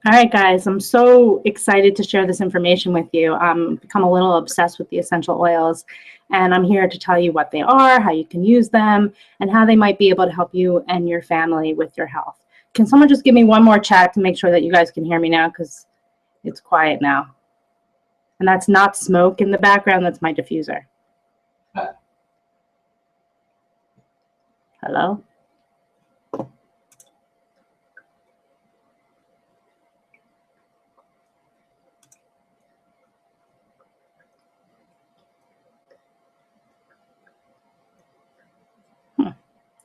All right, guys, I'm so excited to share this information with you. I'm become a little obsessed with the essential oils, and I'm here to tell you what they are, how you can use them, and how they might be able to help you and your family with your health. Can someone just give me one more check to make sure that you guys can hear me now, because it's quiet now. And that's not smoke in the background, that's my diffuser. Hello?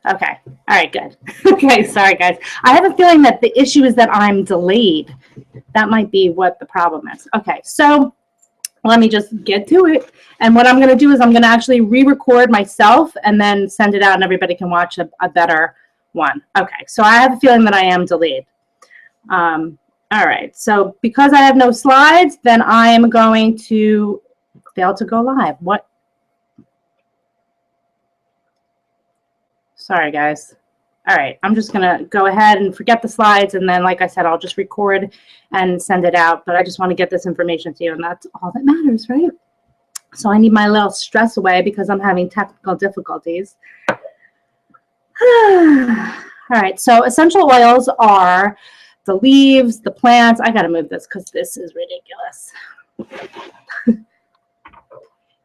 Okay. All right, good. Okay, sorry, guys. I have a feeling that the issue is that I'm delayed. That might be what the problem is. Okay, so let me just get to it. And what I'm going to do is I'm going to actually re-record myself and then send it out and everybody can watch a better one. Okay, so I have a feeling that I am delayed. All right, so because I have no slides, then I am going to fail to go live. What? Sorry, guys. All right, I'm just going to go ahead and forget the slides. And then, like I said, I'll just record and send it out. But I just want to get this information to you, and that's all that matters, right? So I need my little stress away because I'm having technical difficulties. All right, so essential oils are the leaves, the plants. I got to move this because this is ridiculous.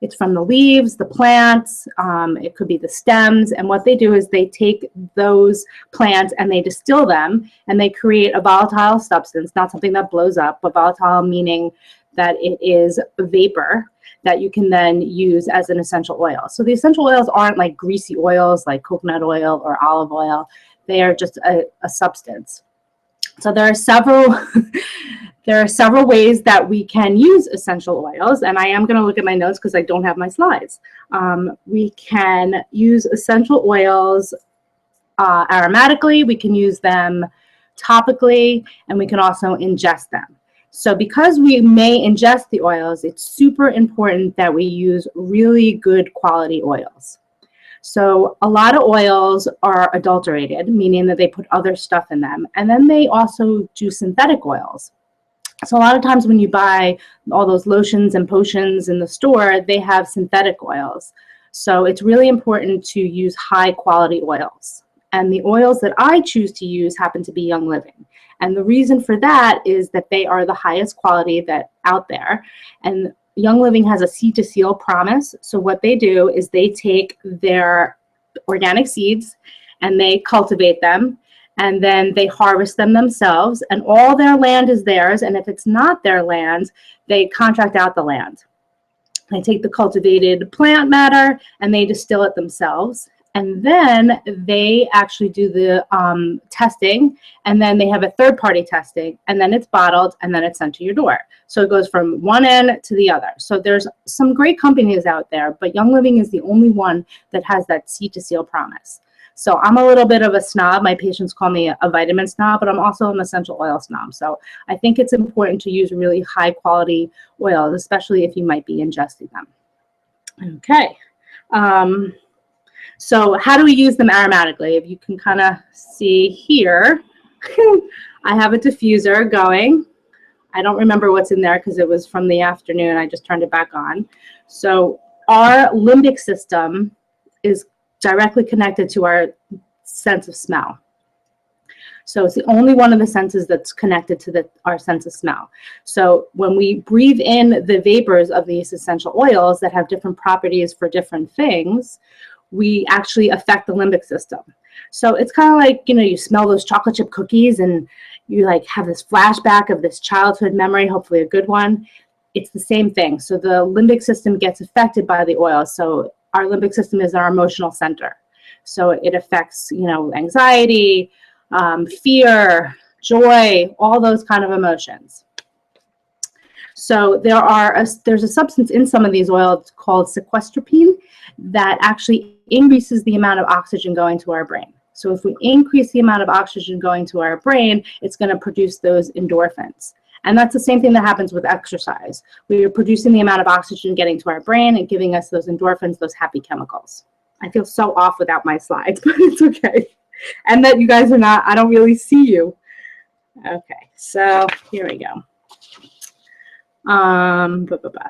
It's from the leaves, the plants, it could be the stems, and what they do is they take those plants and they distill them and they create a volatile substance, not something that blows up, but volatile meaning that it is a vapor that you can then use as an essential oil. So the essential oils aren't like greasy oils like coconut oil or olive oil. They are just a substance. So there are several there are several ways that we can use essential oils, and I am going to look at my notes because I don't have my slides. We can use essential oils aromatically, we can use them topically, and we can also ingest them. So because we may ingest the oils, it's super important that we use really good quality oils. So a lot of oils are adulterated, meaning that they put other stuff in them, and then they also do synthetic oils. So a lot of times when you buy all those lotions and potions in the store, they have synthetic oils. So it's really important to use high quality oils. And the oils that I choose to use happen to be Young Living. And the reason for that is that they are the highest quality that out there. And Young Living has a seed to seal promise. So what they do is they take their organic seeds and they cultivate them, and then they harvest them themselves, and all their land is theirs. And if it's not their land, they contract out the land. They take the cultivated plant matter and they distill it themselves. And then they actually do the testing, and then they have a third-party testing, and then it's bottled, and then it's sent to your door. So it goes from one end to the other. So there's some great companies out there, but Young Living is the only one that has that seed to seal promise. So I'm a little bit of a snob. My patients call me a vitamin snob, but I'm also an essential oil snob. So I think it's important to use really high quality oils, especially if you might be ingesting them. Okay. So how do we use them aromatically? If you can kind of see here, I have a diffuser going. I don't remember what's in there because it was from the afternoon. I just turned it back on. So our limbic system is directly connected to our sense of smell. So it's the only one of the senses that's connected to our sense of smell. So when we breathe in the vapors of these essential oils that have different properties for different things, we actually affect the limbic system. So it's kind of like, you know, you smell those chocolate chip cookies and you like have this flashback of this childhood memory, hopefully a good one. It's the same thing. So the limbic system gets affected by the oil. So our limbic system is our emotional center. So it affects, you know, anxiety, fear, joy, all those kind of emotions. So there's a substance in some of these oils called sequestropine that actually increases the amount of oxygen going to our brain. So if we increase the amount of oxygen going to our brain, it's going to produce those endorphins. And that's the same thing that happens with exercise. We are producing the amount of oxygen getting to our brain and giving us those endorphins, those happy chemicals. I feel so off without my slides, but it's okay. And that you guys are not, I don't really see you. Okay, so here we go.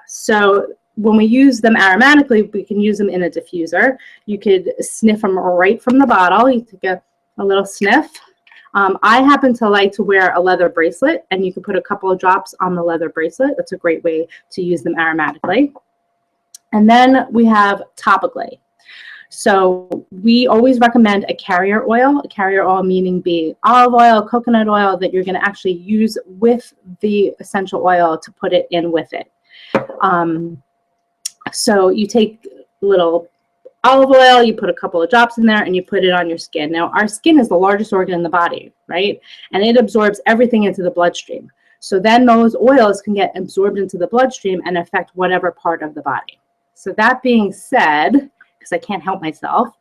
So when we use them aromatically, we can use them in a diffuser. You could sniff them right from the bottle. You take a little sniff. I happen to like to wear a leather bracelet, and you can put a couple of drops on the leather bracelet. That's a great way to use them aromatically. And then we have topically. So we always recommend a carrier oil meaning be olive oil, coconut oil that you're going to actually use with the essential oil to put it in with it. So you take a little olive oil, you put a couple of drops in there, and you put it on your skin. Now, our skin is the largest organ in the body, right? And it absorbs everything into the bloodstream. So then those oils can get absorbed into the bloodstream and affect whatever part of the body. So that being said, because I can't help myself,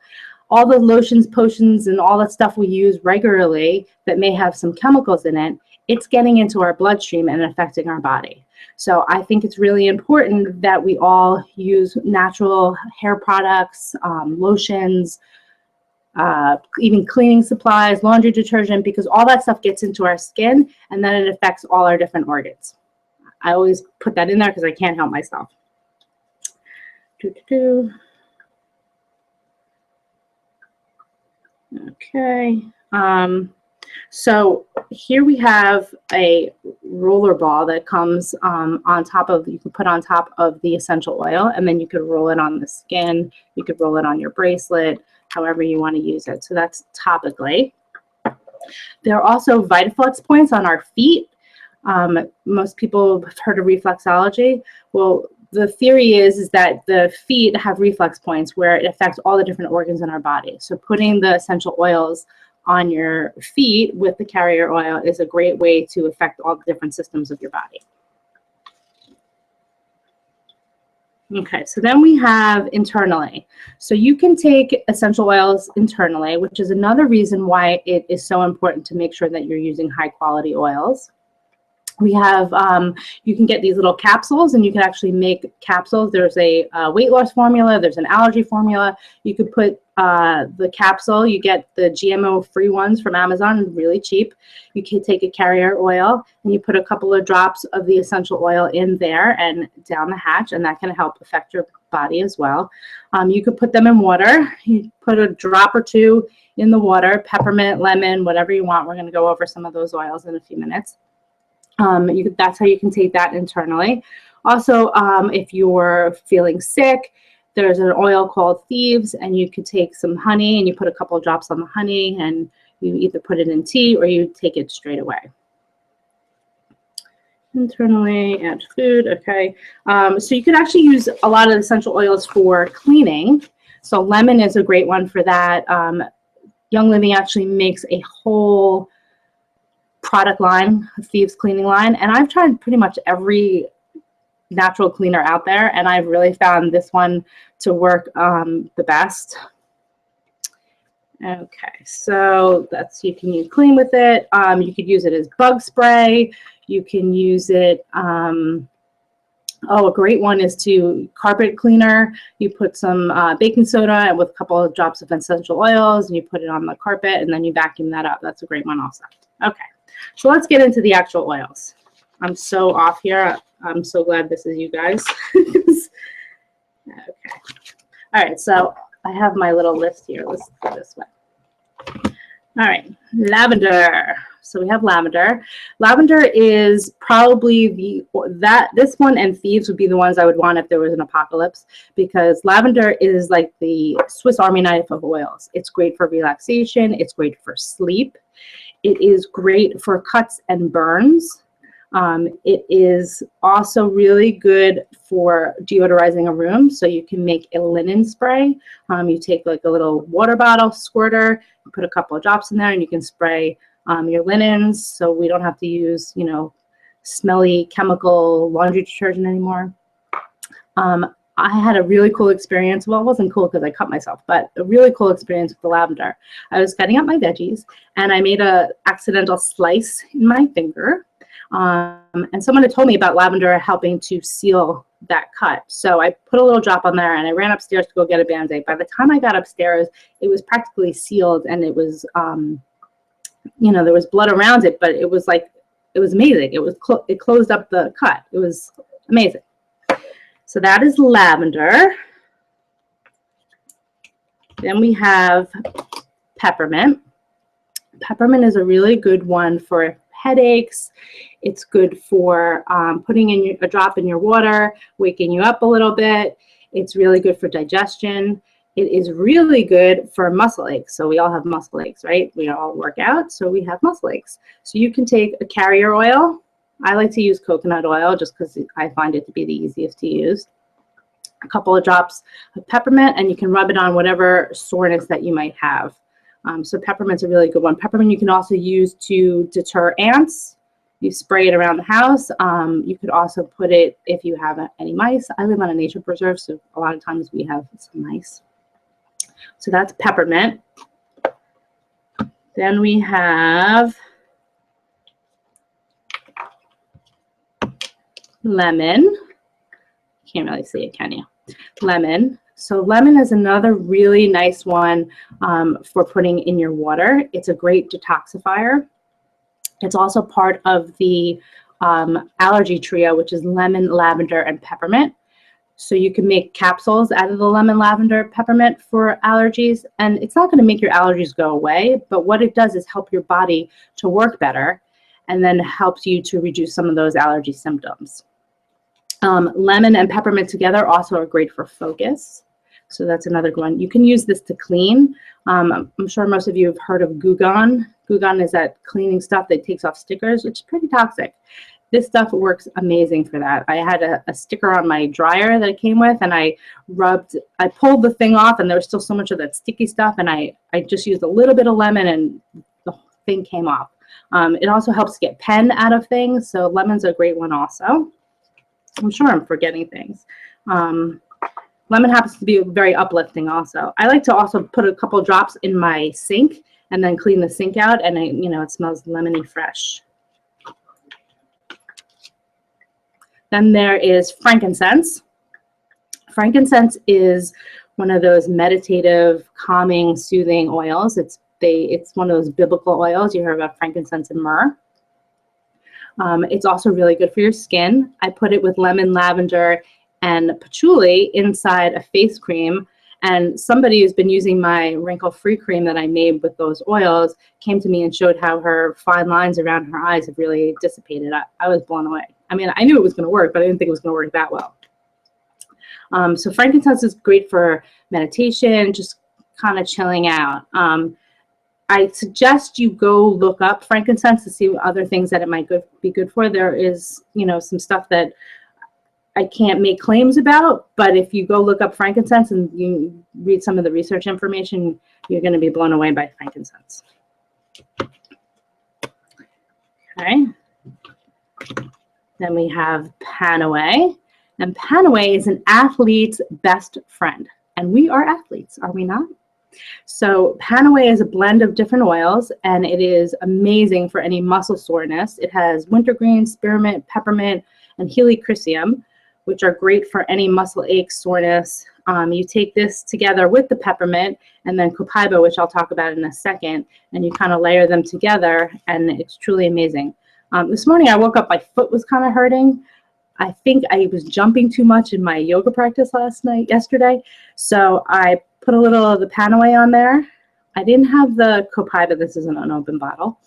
all the lotions, potions, and all that stuff we use regularly that may have some chemicals in it, it's getting into our bloodstream and affecting our body. So I think it's really important that we all use natural hair products, lotions, even cleaning supplies, laundry detergent, because all that stuff gets into our skin and then it affects all our different organs. I always put that in there because I can't help myself. Okay. So here we have a roller ball that comes on top of, you can put on top of the essential oil, and then you could roll it on the skin. You could roll it on your bracelet, however you want to use it. So that's topically. There are also VitaFlex points on our feet. Most people have heard of reflexology. Well, the theory is that the feet have reflex points where it affects all the different organs in our body. So putting the essential oils on your feet with the carrier oil is a great way to affect all the different systems of your body. Okay, so then we have internally. So you can take essential oils internally, which is another reason why it is so important to make sure that you're using high quality oils. We have, you can get these little capsules, and you can actually make capsules. There's a weight loss formula. There's an allergy formula. You could put the capsule. You get the GMO-free ones from Amazon, really cheap. You can take a carrier oil, and you put a couple of drops of the essential oil in there and down the hatch, and that can help affect your body as well. You could put them in water. You put a drop or two in the water, peppermint, lemon, whatever you want. We're going to go over some of those oils in a few minutes. That's how you can take that internally. Also, if you're feeling sick, there's an oil called Thieves, and you could take some honey and you put a couple of drops on the honey, and you either put it in tea or you take it straight away. Internally, add food. Okay. So you could actually use a lot of essential oils for cleaning. So lemon is a great one for that. Young Living actually makes a whole product line, Thieves cleaning line, and I've tried pretty much every natural cleaner out there, and I've really found this one to work the best. Okay, so that's, you can clean with it. You could use it as bug spray. You can use it, oh, a great one is to carpet cleaner. You put some baking soda and with a couple of drops of essential oils, and you put it on the carpet, and then you vacuum that up. That's a great one also. Okay, so let's get into the actual oils. I'm so off here. I'm so glad this is you guys. Okay. All right, so I have my little list here. Let's go this way. All right, lavender. So we have lavender. Lavender is probably this one and Thieves would be the ones I would want if there was an apocalypse, because lavender is like the Swiss Army knife of oils. It's great for relaxation. It's great for sleep. It is great for cuts and burns. It is also really good for deodorizing a room. So you can make a linen spray. You take like a little water bottle squirter, you put a couple of drops in there, and you can spray your linens, so we don't have to use, you know, smelly chemical laundry detergent anymore. I had a really cool experience. Well, it wasn't cool because I cut myself, but a really cool experience with the lavender. I was cutting up my veggies, and I made an accidental slice in my finger. And someone had told me about lavender helping to seal that cut. So I put a little drop on there, and I ran upstairs to go get a Band-Aid. By the time I got upstairs, it was practically sealed, and it was you know, there was blood around it, but it was like, it was amazing. It closed up the cut. It was amazing. So that is lavender. Then we have peppermint. Peppermint is a really good one for headaches. It's good for putting in a drop in your water, waking you up a little bit. It's really good for digestion. It is really good for muscle aches. So we all have muscle aches, right? We all work out, so we have muscle aches. So you can take a carrier oil. I like to use coconut oil just because I find it to be the easiest to use. A couple of drops of peppermint, and you can rub it on whatever soreness that you might have. So peppermint's a really good one. Peppermint you can also use to deter ants. You spray it around the house. You could also put it if you have any mice. I live on a nature preserve, so a lot of times we have some mice. So that's peppermint. Then we have lemon. Can't really see it, can you? Lemon. So lemon is another really nice one for putting in your water. It's a great detoxifier. It's also part of the allergy trio, which is lemon, lavender, and peppermint. So you can make capsules out of the lemon, lavender, peppermint for allergies. And it's not going to make your allergies go away, but what it does is help your body to work better and then helps you to reduce some of those allergy symptoms. Lemon and peppermint together also are great for focus. So that's another one. You can use this to clean. I'm sure most of you have heard of Goo Gone. Goo Gone is that cleaning stuff that takes off stickers, which is pretty toxic. This stuff works amazing for that. I had a sticker on my dryer that it came with, and I pulled the thing off, and there was still so much of that sticky stuff, and I just used a little bit of lemon, and the thing came off. It also helps get pen out of things, so lemon's a great one also. I'm sure I'm forgetting things. Lemon happens to be very uplifting also. I like to also put a couple drops in my sink and then clean the sink out, and it smells lemony fresh. Then there is frankincense. Frankincense is one of those meditative, calming, soothing oils. It's one of those biblical oils. You heard about frankincense and myrrh. It's also really good for your skin. I put it with lemon, lavender, and patchouli inside a face cream. And somebody who's been using my wrinkle-free cream that I made with those oils came to me and showed how her fine lines around her eyes have really dissipated. I was blown away. I mean, I knew it was going to work, but I didn't think it was going to work that well. So frankincense is great for meditation, just kind of chilling out. I suggest you go look up frankincense to see other things that it might be good for. There is, some stuff that I can't make claims about, but if you go look up frankincense and you read some of the research information, you're going to be blown away by frankincense. Okay. Then we have Panaway, and Panaway is an athlete's best friend, and we are athletes, are we not? So Panaway is a blend of different oils, and it is amazing for any muscle soreness. It has wintergreen, spearmint, peppermint, and helichrysum, which are great for any muscle ache, soreness. You take this together with the peppermint and then copaiba, which I'll talk about in a second, and you kind of layer them together, and it's truly amazing. This morning I woke up, my foot was kind of hurting. I think I was jumping too much in my yoga practice yesterday. So I put a little of the Panaway on there. I didn't have the copaiba, this is an unopened bottle.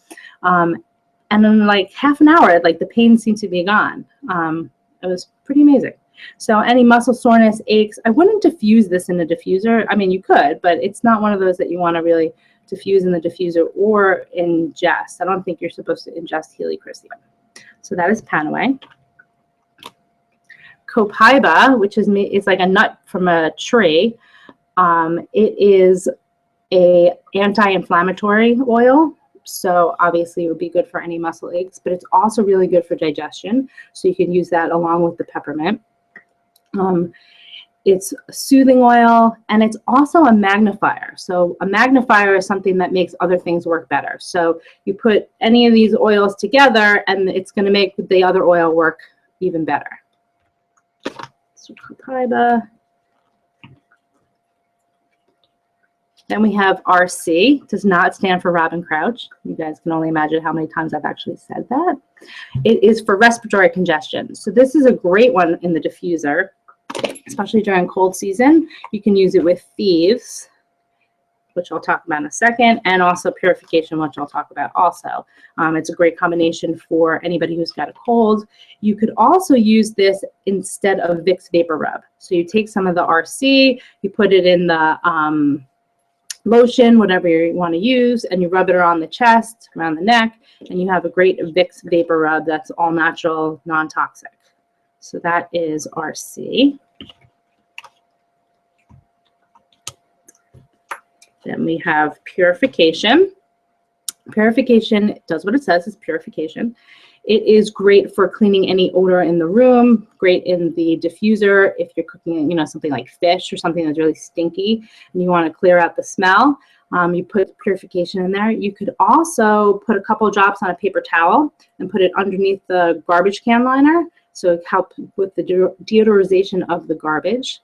And in like half an hour, the pain seemed to be gone. It was pretty amazing. So any muscle soreness, aches, I wouldn't diffuse this in a diffuser. I mean, you could, but it's not one of those that you want to really diffuse in the diffuser or ingest. I don't think you're supposed to ingest helichrysum. So that is Panaway. Copaiba, which is like a nut from a tree. It is a anti-inflammatory oil. So obviously it would be good for any muscle aches, but it's also really good for digestion. So you can use that along with the peppermint. It's a soothing oil, and it's also a magnifier. So a magnifier is something that makes other things work better. So you put any of these oils together, and it's going to make the other oil work even better. So copaiba. Then we have RC, does not stand for Robin Crouch. You guys can only imagine how many times I've actually said that. It is for respiratory congestion. So this is a great one in the diffuser, especially during cold season. You can use it with thieves, which I'll talk about in a second, and also purification, which I'll talk about also. It's a great combination for anybody who's got a cold. You could also use this instead of Vicks Vapor Rub. So you take some of the RC, you put it in the lotion, whatever you want to use, and you rub it around the chest, around the neck, and you have a great Vicks Vapor Rub that's all natural, non-toxic. So that is RC. Then we have purification. Purification does what it says, it's purification. It is great for cleaning any odor in the room, great in the diffuser if you're cooking, you know, something like fish or something that's really stinky and you want to clear out the smell. You put purification in there. You could also put a couple of drops on a paper towel and put it underneath the garbage can liner, so it helps with the deodorization of the garbage.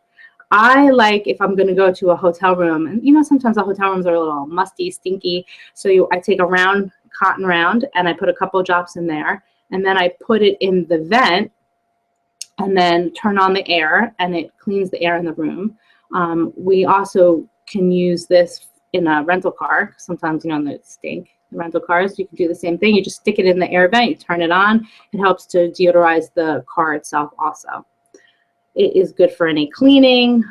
I like, if I'm going to go to a hotel room, and you know, sometimes the hotel rooms are a little musty, stinky, so I take a round cotton round and I put a couple of drops in there, and then I put it in the vent and then turn on the air, and it cleans the air in the room. We also can use this in a rental car. Sometimes, you know, they stink. The rental cars, you can do the same thing. You just stick it in the air vent, you turn it on. It helps to deodorize the car itself also. It is good for any cleaning.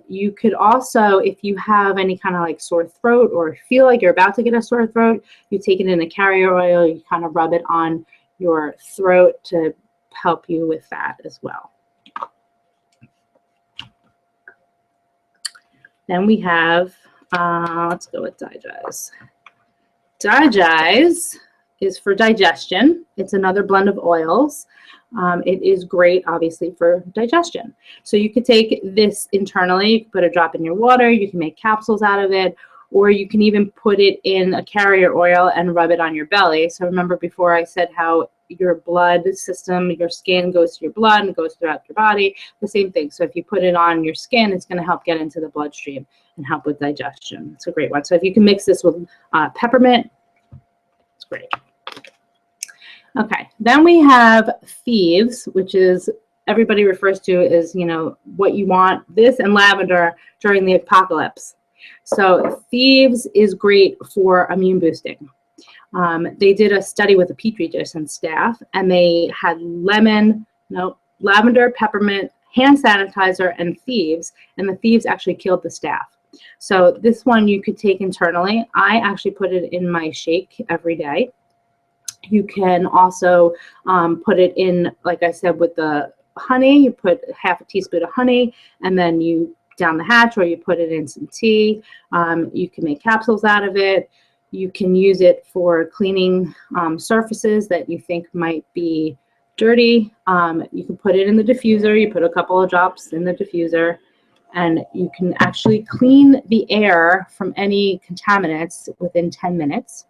You could also, if you have any kind of like sore throat or feel like you're about to get a sore throat, you take it in a carrier oil, you kind of rub it on your throat to help you with that as well. Then we have, let's go with Digize. Digize is for digestion. It's another blend of oils. It is great, obviously, for digestion. So you could take this internally, you can put a drop in your water, you can make capsules out of it, or you can even put it in a carrier oil and rub it on your belly. So remember before I said how your blood system, your skin goes to your blood and goes throughout your body, the same thing. So if you put it on your skin, it's going to help get into the bloodstream and help with digestion. It's a great one. So if you can mix this with peppermint, it's great. Okay, then we have thieves, which is everybody refers to as, you know, what you want, this and lavender during the apocalypse. So thieves is great for immune boosting. They did a study with a petri dish and staff, and they had lavender, peppermint, hand sanitizer, and thieves, and the thieves actually killed the staph. So this one you could take internally. I actually put it in my shake every day. You can also put it in, like I said, with the honey. You put half a teaspoon of honey, and then you down the hatch, or you put it in some tea. You can make capsules out of it. You can use it for cleaning surfaces that you think might be dirty. You can put it in the diffuser. You put a couple of drops in the diffuser, and you can actually clean the air from any contaminants within 10 minutes.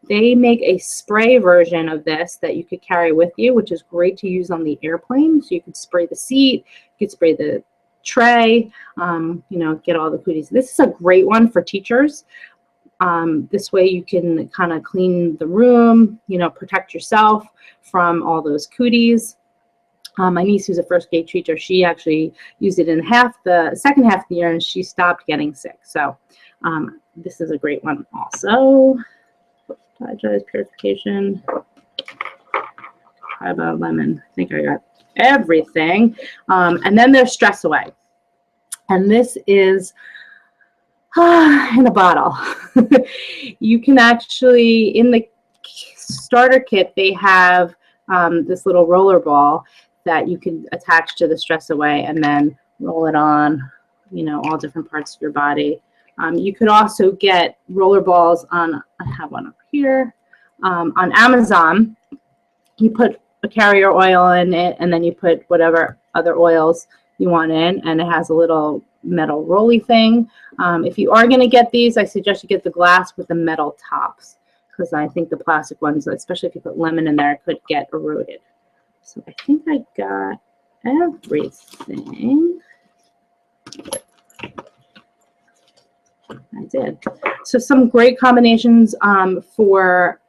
They make a spray version of this that you could carry with you, which is great to use on the airplane. So you could spray the seat, you could spray the tray, you know, get all the cooties. This is a great one for teachers. This way you can kind of clean the room, you know, protect yourself from all those cooties. My niece, who's a first grade teacher, she actually used it in the second half of the year, and she stopped getting sick. So this is a great one also. Digize, purification. How about lemon? I think I got everything. And then there's Stress Away. And this is in a bottle. You can actually, in the starter kit, they have this little roller ball that you can attach to the Stress Away and then roll it on, you know, all different parts of your body. You could also get roller balls on, I have one up here, on Amazon. You put a carrier oil in it, and then you put whatever other oils you want in, and it has a little metal rolly thing. If you are going to get these, I suggest you get the glass with the metal tops, because I think the plastic ones, especially if you put lemon in there, could get eroded. So I think I got everything. I did. So some great combinations for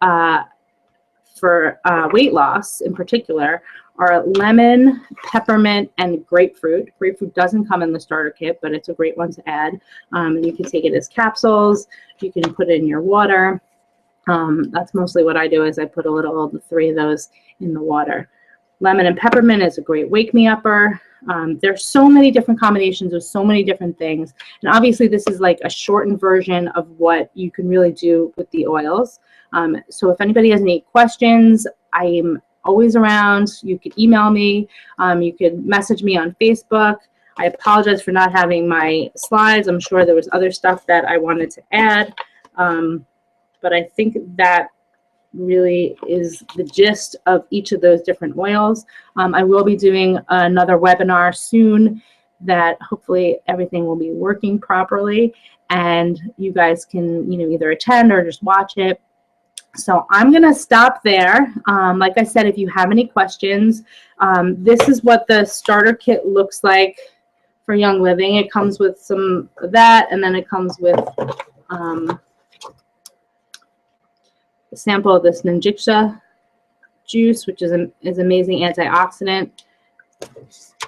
weight loss in particular are lemon, peppermint, and grapefruit. Grapefruit doesn't come in the starter kit, but it's a great one to add. And you can take it as capsules. You can put it in your water. That's mostly what I do, is I put the 3 of those in the water. Lemon and peppermint is a great wake-me-upper. There's so many different combinations of so many different things. And obviously this is like a shortened version of what you can really do with the oils. So if anybody has any questions, I'm always around. You could email me. You could message me on Facebook. I apologize for not having my slides. I'm sure there was other stuff that I wanted to add. But I think that really is the gist of each of those different oils. I will be doing another webinar soon that hopefully everything will be working properly, and you guys can either attend or just watch it. So I'm going to stop there. Like I said, if you have any questions, this is what the starter kit looks like for Young Living. It comes with some of that, and then it comes with a sample of this Ninjiksha juice, which is amazing antioxidant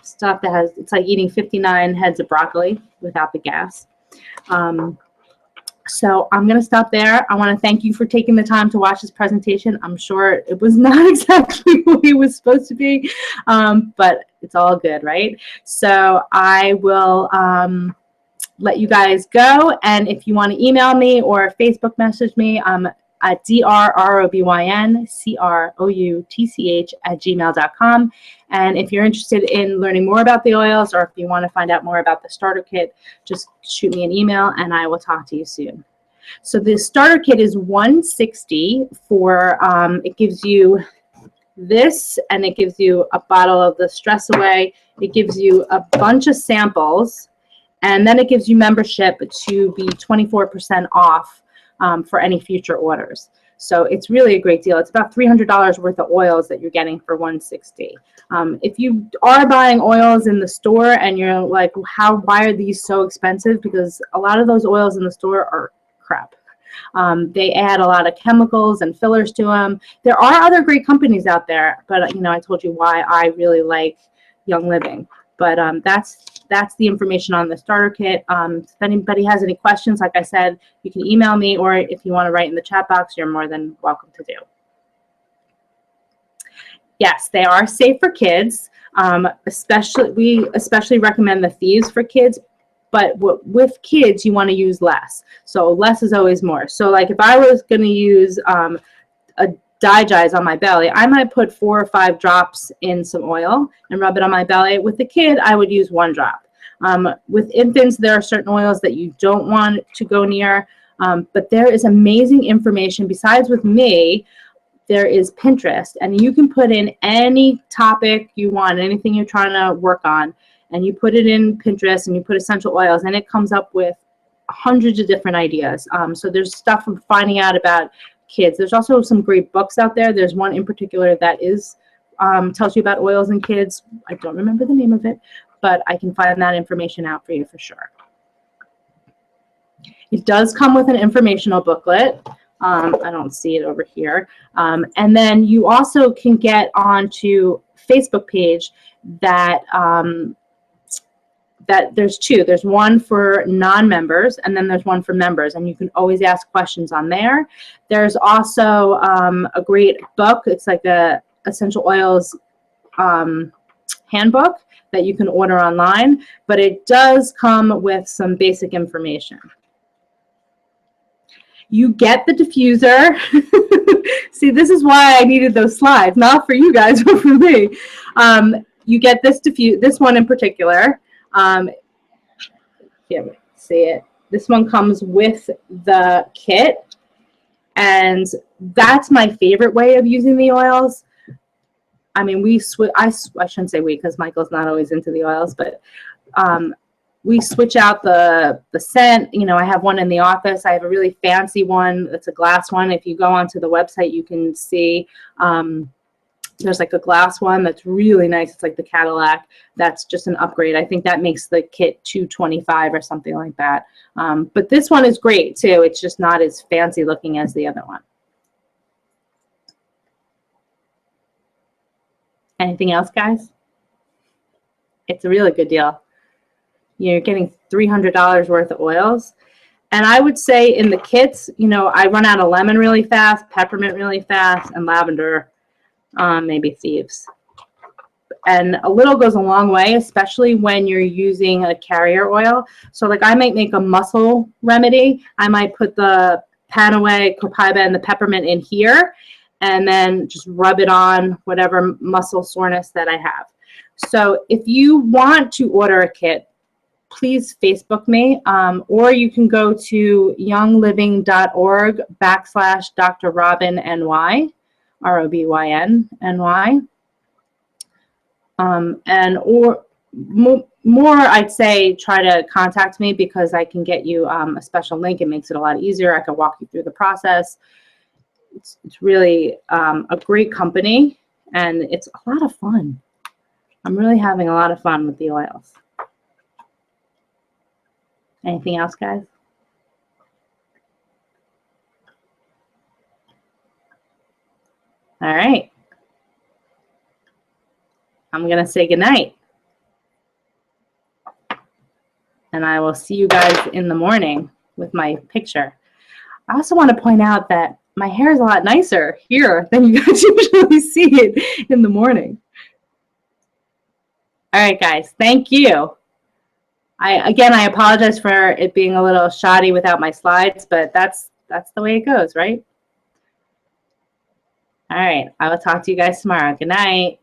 stuff that has, it's like eating 59 heads of broccoli without the gas. So I'm going to stop there. I want to thank you for taking the time to watch this presentation. I'm sure it was not exactly what it was supposed to be, but it's all good, right? So I will let you guys go. And if you want to email me or Facebook message me, I'm at drrobynCroutch@gmail.com. And if you're interested in learning more about the oils, or if you want to find out more about the starter kit, just shoot me an email and I will talk to you soon. So the starter kit is $160 for, it gives you this, and it gives you a bottle of the Stress Away. It gives you a bunch of samples, and then it gives you membership to be 24% off for any future orders. So it's really a great deal. It's about $300 worth of oils that you're getting for $160. If you are buying oils in the store and you're like, why are these so expensive? Because a lot of those oils in the store are crap. They add a lot of chemicals and fillers to them. There are other great companies out there, but I told you why I really like Young Living. But that's the information on the starter kit. If anybody has any questions, like I said, you can email me, or if you want to write in the chat box, you're more than welcome to do. Yes, they are safe for kids. We especially recommend the Thieves for kids, but with kids, you want to use less. So less is always more. So like if I was going to use a Digize on my belly, I might put 4 or 5 drops in some oil and rub it on my belly. With the kid, I would use 1 drop. With infants, there are certain oils that you don't want to go near, but there is amazing information. Besides with me, there is Pinterest, and you can put in any topic you want, anything you're trying to work on, and you put it in Pinterest and you put essential oils, and it comes up with hundreds of different ideas. So there's stuff from finding out about kids. There's also some great books out there. There's one in particular that is tells you about oils in kids. I don't remember the name of it, but I can find that information out for you for sure. It does come with an informational booklet. I don't see it over here. And then you also can get onto Facebook page that that there's 2. There's one for non-members, and then there's one for members, and you can always ask questions on there. There's also a great book. It's like a essential oils handbook that you can order online, but it does come with some basic information. You get the diffuser. See, this is why I needed those slides, not for you guys, but for me. You get this one in particular. Can't see it. This one comes with the kit, and that's my favorite way of using the oils. I mean, I shouldn't say we, because Michael's not always into the oils, but we switch out the scent. I have one in the office. I have a really fancy one. It's a glass one. If you go onto the website, you can see There's like a glass one that's really nice. It's like the Cadillac. That's just an upgrade. I think that makes the kit $225 or something like that. But this one is great too. It's just not as fancy looking as the other one. Anything else, guys? It's a really good deal. You're getting $300 worth of oils. And I would say in the kits, you know, I run out of lemon really fast, peppermint really fast, and lavender, maybe thieves. And a little goes a long way, especially when you're using a carrier oil. So like I might make a muscle remedy. I might put the Panaway, Copaiba, and the peppermint in here, and then just rub it on whatever muscle soreness that I have. So if you want to order a kit, please Facebook me, or you can go to youngliving.org/Dr. Robyn NY, ROBYN NY. And or more, I'd say try to contact me because I can get you a special link. It makes it a lot easier. I can walk you through the process. It's really a great company, and it's a lot of fun. I'm really having a lot of fun with the oils. Anything else, guys? All right. I'm going to say goodnight. And I will see you guys in the morning with my picture. I also want to point out that my hair is a lot nicer here than you guys usually see it in the morning. All right, guys. Thank you. Again, I apologize for it being a little shoddy without my slides, but that's the way it goes, right? All right. I will talk to you guys tomorrow. Good night.